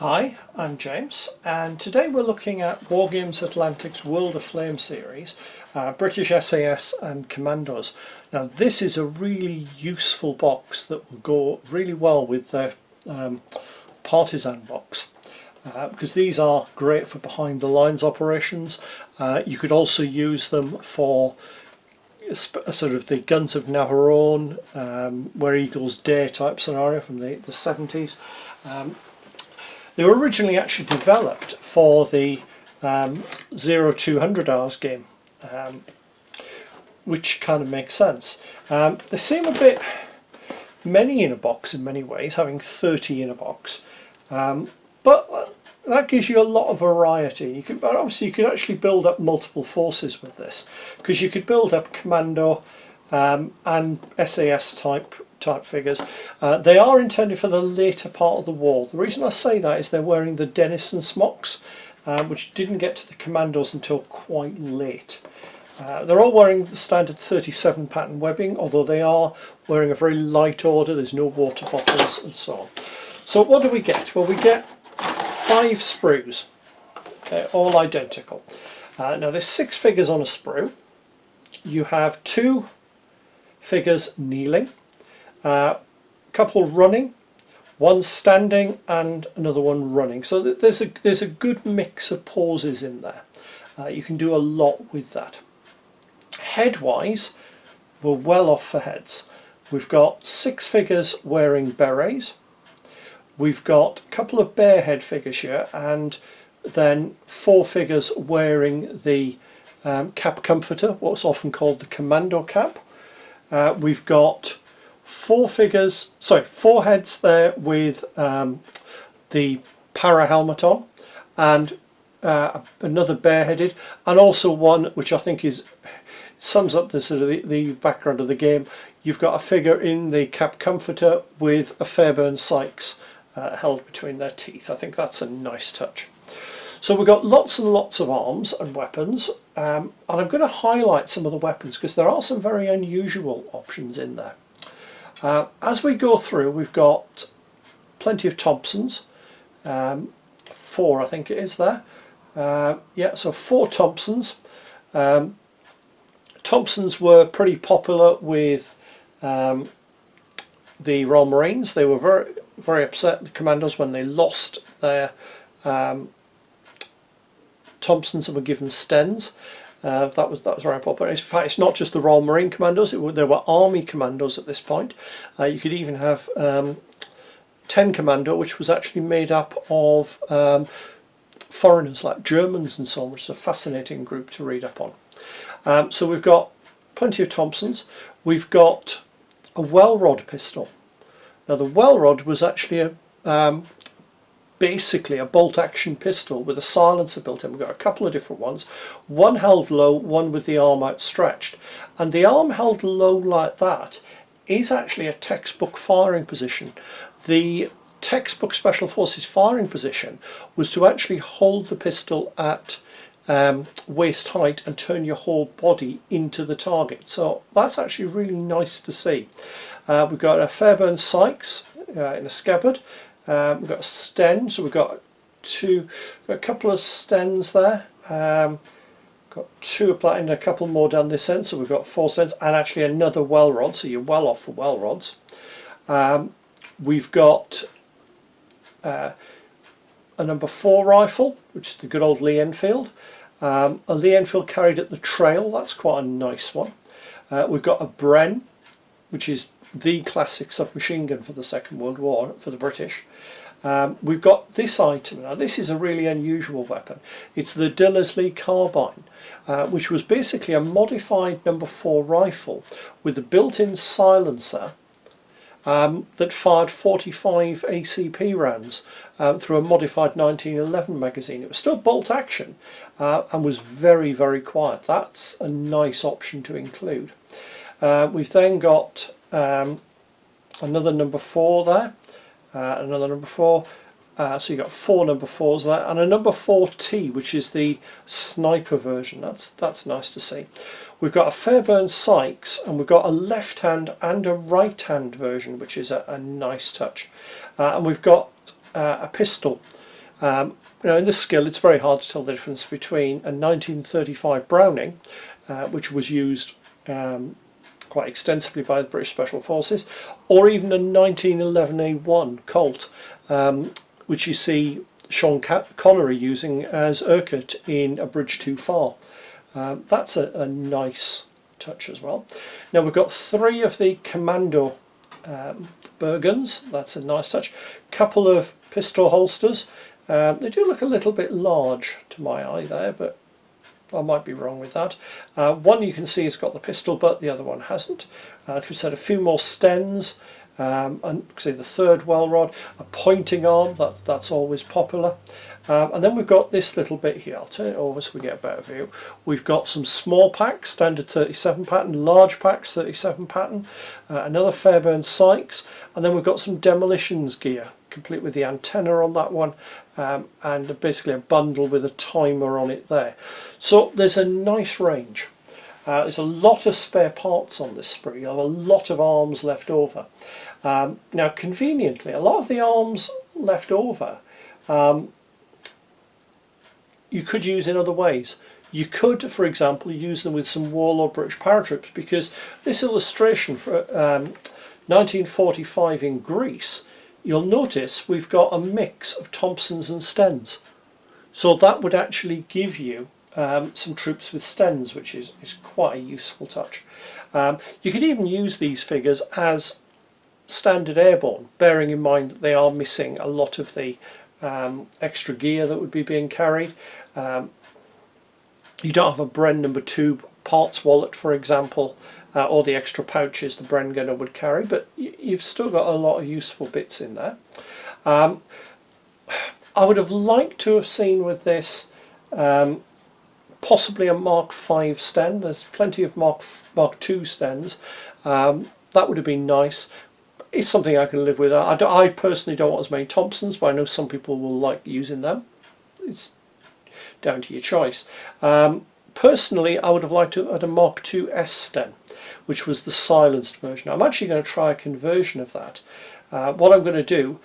Hi, I'm James, and today we're looking at Wargames Atlantic's World of Flame series, British SAS and Commandos. Now this is a really useful box that will go really well with the Partisan box, because these are great for behind the lines operations. You could also use them for sort of the Guns of Navarone, Where Eagles Dare type scenario from the 70s. They were originally actually developed for the 0-200 hours game, which kind of makes sense. They seem a bit many in a box in many ways, having 30 in a box, but that gives you a lot of variety. You could actually build up multiple forces with this, because you could build up Commando and SAS type figures. They are intended for the later part of the war. The reason I say that is they're wearing the Denison smocks, which didn't get to the Commandos until quite late. They're all wearing the standard 37 pattern webbing, although they are wearing a very light order. There's no water bottles and so on. So what do we get? Well, we get 5 sprues, all identical. Now there's 6 figures on a sprue. You have 2 figures kneeling, a couple running, one standing and another one running. So there's a good mix of poses in there. You can do a lot with that. Head wise, we're well off for heads. We've got 6 figures wearing berets. We've got a couple of bear head figures here, and then 4 figures wearing the cap comforter, what's often called the commando cap. We've got 4 heads there with the para helmet on, and another bareheaded, and also one which I think sums up the sort of the background of the game. You've got a figure in the cap comforter with a Fairbairn Sykes held between their teeth. I think that's a nice touch. So we've got lots and lots of arms and weapons, and I'm going to highlight some of the weapons because there are some very unusual options in there. As we go through, we've got plenty of Thompsons, 4 I think it is there. Yeah, so 4 Thompsons. Thompsons were pretty popular with the Royal Marines. They were very upset, the Commandos, when they lost their Thompsons and were given Stens. That was very popular. In fact, it's not just the Royal Marine Commandos, there were Army Commandos at this point. You could even have 10 Commando, which was actually made up of foreigners like Germans and so on, which is a fascinating group to read up on. So we've got plenty of Thompsons. We've got a well rod pistol. Now the well rod was actually basically a bolt action pistol with a silencer built in. We've got a couple of different ones, one held low, one with the arm outstretched, and the arm held low like that is actually a textbook firing position. The textbook Special Forces firing position was to actually hold the pistol at waist height and turn your whole body into the target. So that's actually really nice to see. We've got a Fairbairn Sykes in a scabbard. We've got a Sten, so we've got a couple of Stens there. Got 2 applied and a couple more down this end, so we've got 4 Stens and actually another well rod, so you're well off for well rods. We've got a number 4 rifle, which is the good old Lee Enfield. A Lee Enfield carried at the trail, that's quite a nice one. We've got a Bren, which is the classic submachine gun for the Second World War for the British. We've got this item. Now this is a really unusual weapon. It's the Dillersley carbine, which was basically a modified number 4 rifle with a built-in silencer that fired 45 ACP rounds through a modified 1911 magazine. It was still bolt action and was very, very quiet. That's a nice option to include. We've then got another number 4 there, another number 4, so you've got 4 number 4s there, and a number 4T, which is the sniper version. That's nice to see. We've got a Fairbairn Sykes, and we've got a left hand and a right hand version, which is a nice touch. And we've got a pistol In this skill it's very hard to tell the difference between a 1935 Browning, which was used quite extensively by the British Special Forces, or even a 1911 A1 Colt, which you see Sean Connery using as Urquhart in A Bridge Too Far. That's a nice touch as well. Now we've got 3 of the Commando Bergens. That's a nice touch. Couple of pistol holsters. They do look a little bit large to my eye there, but I might be wrong with that. One you can see has got the pistol butt, the other one hasn't. Like I said, a few more stens, and see the 3rd well rod, a pointing arm, that's always popular. And then we've got this little bit here. I'll turn it over so we get a better view. We've got some small packs, standard 37 pattern, large packs 37 pattern, another Fairbairn Sykes, and then we've got some demolitions gear, complete with the antenna on that one, and basically a bundle with a timer on it there. So there's a nice range. There's a lot of spare parts on this sprue. You have a lot of arms left over. Now conveniently, a lot of the arms left over you could use in other ways. You could, for example, use them with some Warlord British paratroops, because this illustration for 1945 in Greece, you'll notice we've got a mix of Thompsons and Stens. So that would actually give you some troops with Stens, which is quite a useful touch. You could even use these figures as standard airborne, bearing in mind that they are missing a lot of the extra gear that would be being carried. You don't have a Bren number 2 parts wallet, for example, or the extra pouches the Bren gunner would carry, but you've still got a lot of useful bits in there. I would have liked to have seen with this possibly a Mark 5 sten. There's plenty of Mark 2 stens. That would have been nice. It's something I can live with. I personally don't want as many Thompsons, but I know some people will like using them. It's down to your choice. Personally, I would have liked to add a Mark II S sten, which was the silenced version. I'm actually going to try a conversion of that. What I'm going to do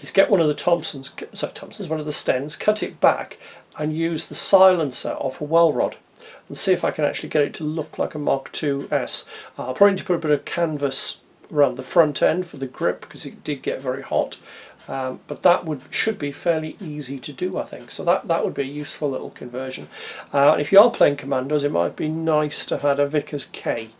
is get one of the one of the stens, cut it back, and use the silencer off a well rod, and see if I can actually get it to look like a Mark II S. I'll probably need to put a bit of canvas around the front end for the grip, because it did get very hot, but that should be fairly easy to do, I think. So that would be a useful little conversion. And if you are playing Commandos, it might be nice to have a Vickers K.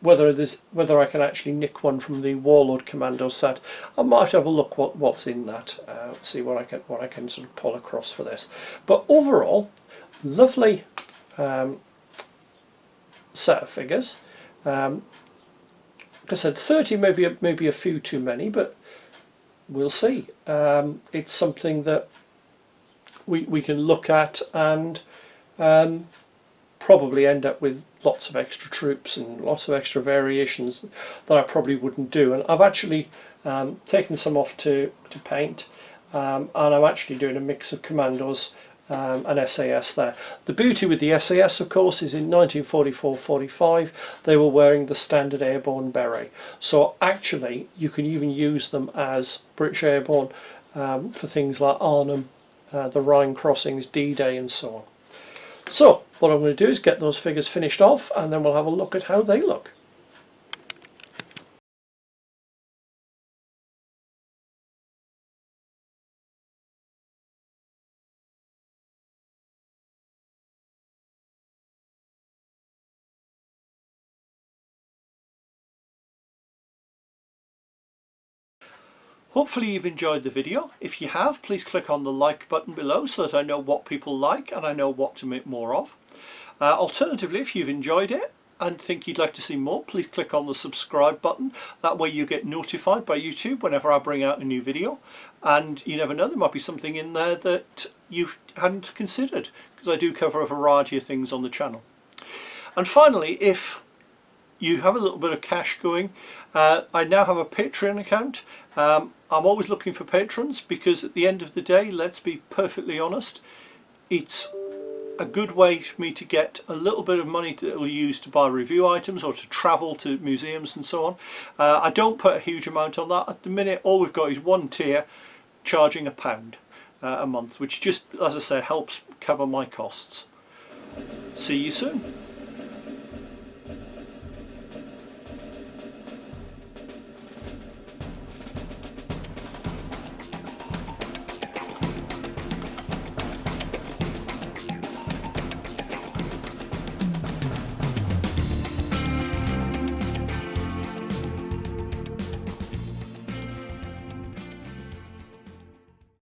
Whether I can actually nick one from the Warlord Commando set, I might have a look what's in that, see what I can sort of pull across for this. But overall, lovely set of figures. Like I said, 30 maybe a few too many, but we'll see. It's something that we can look at and probably end up with lots of extra troops and lots of extra variations that I probably wouldn't do. And I've actually taken some off to paint, and I'm actually doing a mix of Commandos and SAS there. The beauty with the SAS, of course, is in 1944-45 they were wearing the standard airborne beret, so actually you can even use them as British Airborne for things like Arnhem, the Rhine crossings, D-Day and so on. So what I'm going to do is get those figures finished off, and then we'll have a look at how they look. Hopefully you've enjoyed the video. If you have, please click on the like button below so that I know what people like and I know what to make more of. Alternatively, if you've enjoyed it and think you'd like to see more, please click on the subscribe button. That way you get notified by YouTube whenever I bring out a new video. And you never know, there might be something in there that you hadn't considered, because I do cover a variety of things on the channel. And finally, if you have a little bit of cash going, I now have a Patreon account. I'm always looking for patrons, because at the end of the day, let's be perfectly honest, it's a good way for me to get a little bit of money that will use to buy review items or to travel to museums and so on. I don't put a huge amount on that. At the minute, all we've got is one tier, charging £1 a month, which just, as I said, helps cover my costs. See you soon.